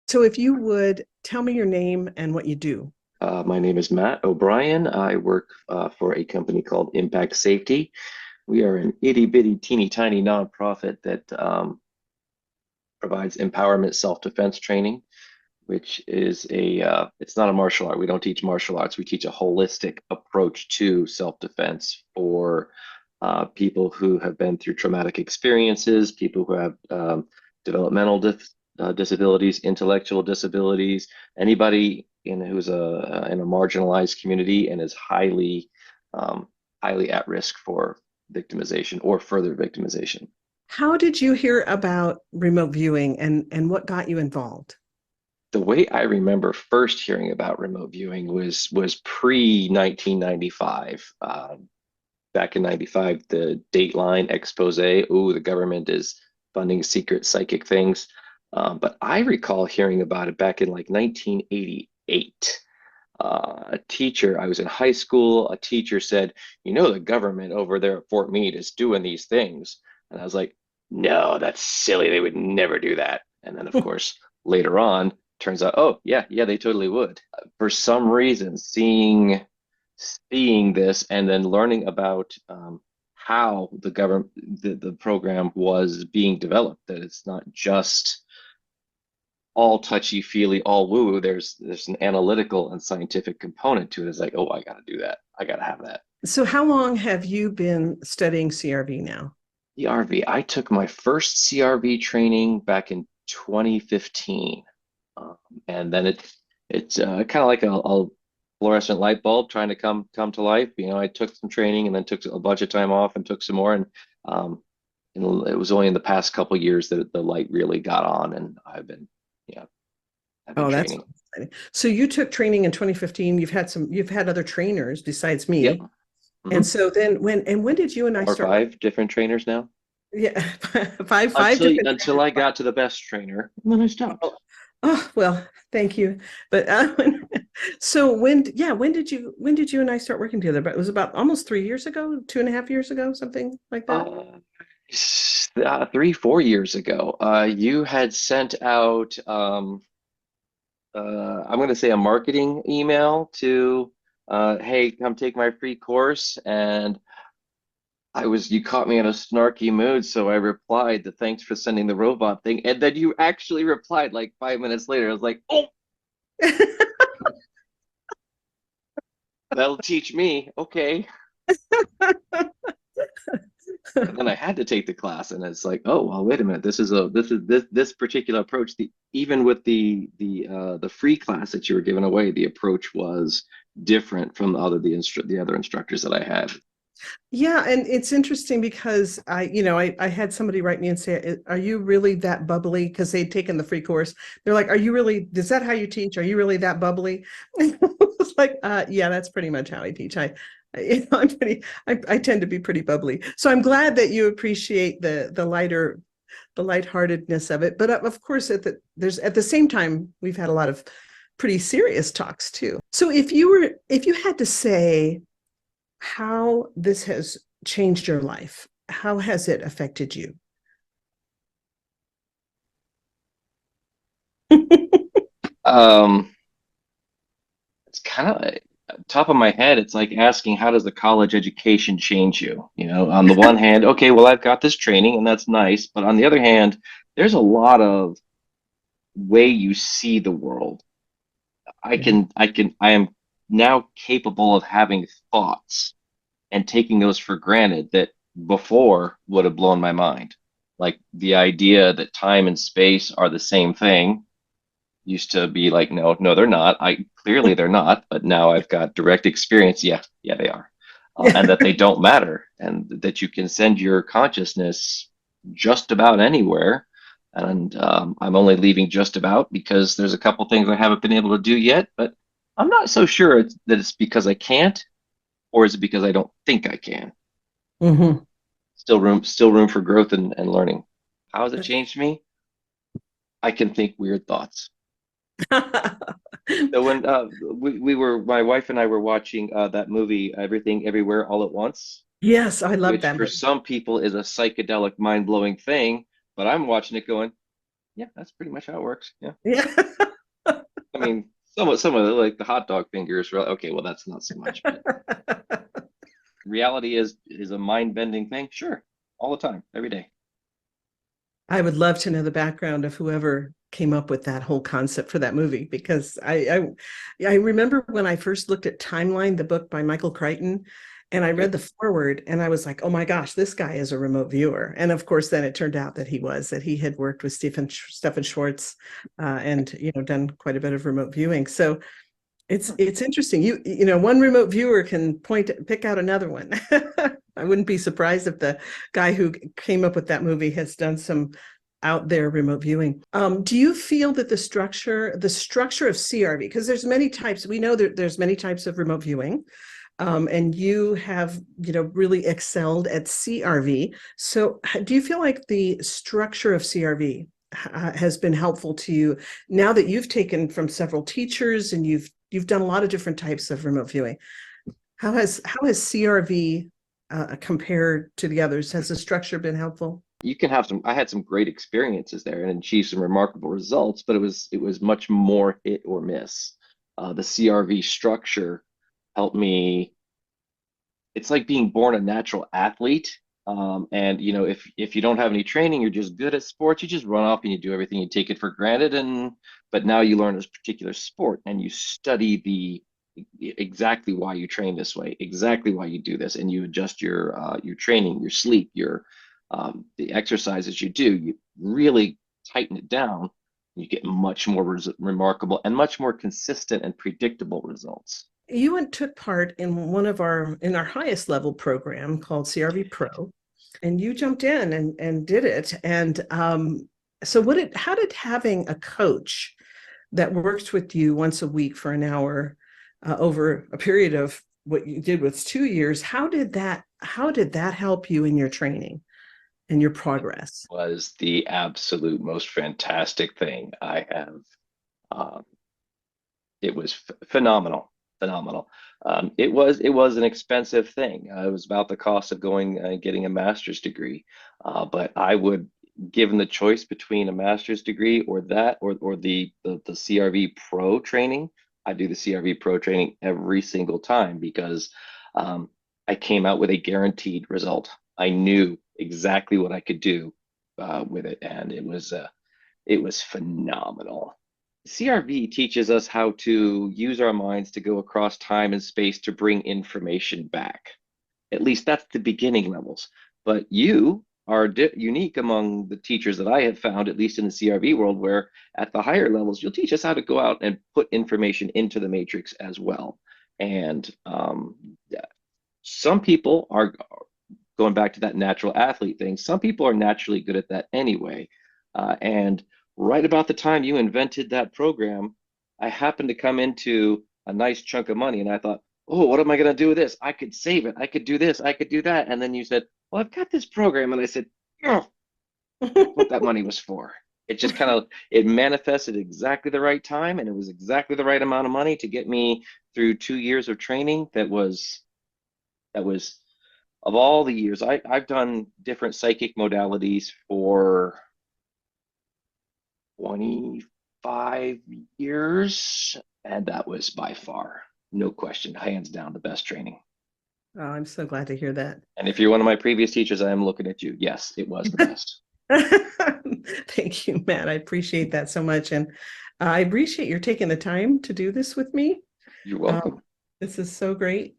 So if you would tell me your name and what you do. My name is Matt O'Brien. I work for a company called Impact Safety. We are an itty bitty, teeny tiny nonprofit that provides empowerment self-defense training, which is it's not a martial art. We don't teach martial arts. We teach a holistic approach to self-defense for people who have been through traumatic experiences, people who have developmental disabilities, intellectual disabilities, anybody who's in a marginalized community and is um, highly at risk for victimization or further victimization. How did you hear about remote viewing and what got you involved? The way I remember first hearing about remote viewing was pre 1995. Back in 95, the Dateline expose, oh, the government is funding secret psychic things. But I recall hearing about it back in like 1988. A teacher, I was in high school, a teacher said, the government over there at Fort Meade is doing these things. And I was like, no, that's silly. They would never do that. And then, of course, later on, turns out, oh, yeah, yeah, they totally would. For some reason, seeing this and then learning about how the government, the program was being developed, that it's not just all touchy feely, all woo woo. There's an analytical and scientific component to it. It's like, oh, I got to do that. I got to have that. So how long have you been studying CRV now? CRV. I took my first CRV training back in 2015, and then it's kind of like a fluorescent light bulb trying to come to life. I took some training and then took a bunch of time off and took some more, um, and it was only in the past couple years that the light really got on, and yeah, I've been Oh, that's training. exciting. So you took training in 2015. You've had other trainers besides Yep. me. Hmm. And so then when did you and I Four or start? five different trainers now. Yeah, five Until different until trainers. I got to the best trainer, and then I stopped. Oh, oh, well, thank you. But so when did you and I start working together? But it was about almost 3 years ago, 2.5 years ago, something like that. Uh, 3, 4 years ago, you had sent out I'm going to say a marketing email to hey, come take my free course, and you caught me in a snarky mood, so I replied the thanks for sending the robot thing, and then you actually replied like 5 minutes later. I was like, oh, that'll teach me. Okay. And then I had to take the class, and it's like, oh well, wait a minute. This particular approach. Even with the free class that you were giving away, the approach was different from the other instructors that I had. Yeah, and it's interesting because I had somebody write me and say, Are you really that bubbly?" Because they'd taken the free course. They're like, "Are you really, is that how you teach? Are you really that bubbly?" I was like, yeah, that's pretty much how I teach. I tend to be pretty bubbly. So I'm glad that you appreciate the lightheartedness of it. But of course, at the same time, we've had a lot of pretty serious talks too. So if you had to say how this has changed your life. How has it affected you? Um, it's kind of top of my head. It's like asking, how does the college education change you? On the one hand, okay, well, I've got this training and that's nice, but on the other hand, there's a lot of way you see the world. I am now capable of having thoughts and taking those for granted that before would have blown my mind. Like the idea that time and space are the same thing used to be like, no, no, they're not. I clearly they're not, but now I've got direct experience. Yeah, yeah, they are. And that they don't matter, and that you can send your consciousness just about anywhere. And I'm only leaving just about because there's a couple things I haven't been able to do yet, but I'm not so sure that it's because I can't, or is it because I don't think I can? Mhm. Still room for growth and learning. How has it changed me? I can think weird thoughts. So when my wife and I were watching that movie, Everything Everywhere All at Once, Yes, I love which that for movie. some people is a psychedelic, mind-blowing thing, but I'm watching it going, Yeah, that's pretty much how it works. Yeah. Yeah. I mean, some of the, like the hot dog fingers, okay, well, that's not so much, but reality is a mind-bending thing. Sure. All the time, every day. I would love to know the background of whoever came up with that whole concept for that movie because I remember when I first looked at Timeline, the book by Michael Crichton, and I read Okay. the foreword and I was like, oh my gosh, this guy is a remote viewer. And of course, then it turned out that he had worked with Stephen Schwartz, and done quite a bit of remote viewing. So it's interesting. One remote viewer can pick out another one. I wouldn't be surprised if the guy who came up with that movie has done some out there remote viewing. Do you feel that the structure of CRV, because there's many types, we know that there's many types of remote viewing, and you have, really excelled at CRV. So do you feel like the structure of CRV has been helpful to you now that you've taken from several teachers and you've done a lot of different types of remote viewing? How has CRV compared to the others? Has the structure been helpful? You can have some. I had some great experiences there and achieved some remarkable results, but it was much more hit or miss. The CRV structure helped me. It's like being born a natural athlete. And if you don't have any training, you're just good at sports. You just run off and you do everything. You take it for granted. But now you learn this particular sport and you study exactly why you train this way, exactly why you do this, and you adjust your training, your sleep, the exercises you do. You really tighten it down. You get much more remarkable and much more consistent and predictable results. You took part in our highest level program called CRV Pro, and you jumped in and did it. And so how did having a coach that works with you once a week for an hour, over a period of what you did was 2 years, how did that help you in your training and your progress? Was the absolute most fantastic thing I have. Um, it was phenomenal, phenomenal. It was an expensive thing. It was about the cost of going getting a master's degree. But I would, given the choice between a master's degree or that or the CRV Pro training, I do the CRV Pro training every single time because um, I came out with a guaranteed result. I knew exactly what I could do with it, and it was phenomenal. CRV teaches us how to use our minds to go across time and space to bring information back. At least that's the beginning levels. But you are unique among the teachers that I have found, at least in the CRV world, where at the higher levels, you'll teach us how to go out and put information into the matrix as well. And yeah, some people are going back to that natural athlete thing. Some people are naturally good at that anyway. And right about the time you invented that program, I happened to come into a nice chunk of money and I thought, oh, what am I going to do with this? I could save it. I could do this. I could do that. And then you said, well, I've got this program. And I said, oh, that's what that money was for. It just kind of it manifested exactly the right time and it was exactly the right amount of money to get me through 2 years of training that was of all the years I've done different psychic modalities for 25 years, and that was by far, no question, hands down, the best training. Oh, I'm so glad to hear that. And if you're one of my previous teachers, I am looking at you. Yes, it was the best. Thank you, Matt. I appreciate that so much. And I appreciate your taking the time to do this with me. You're Um, welcome. this is so great.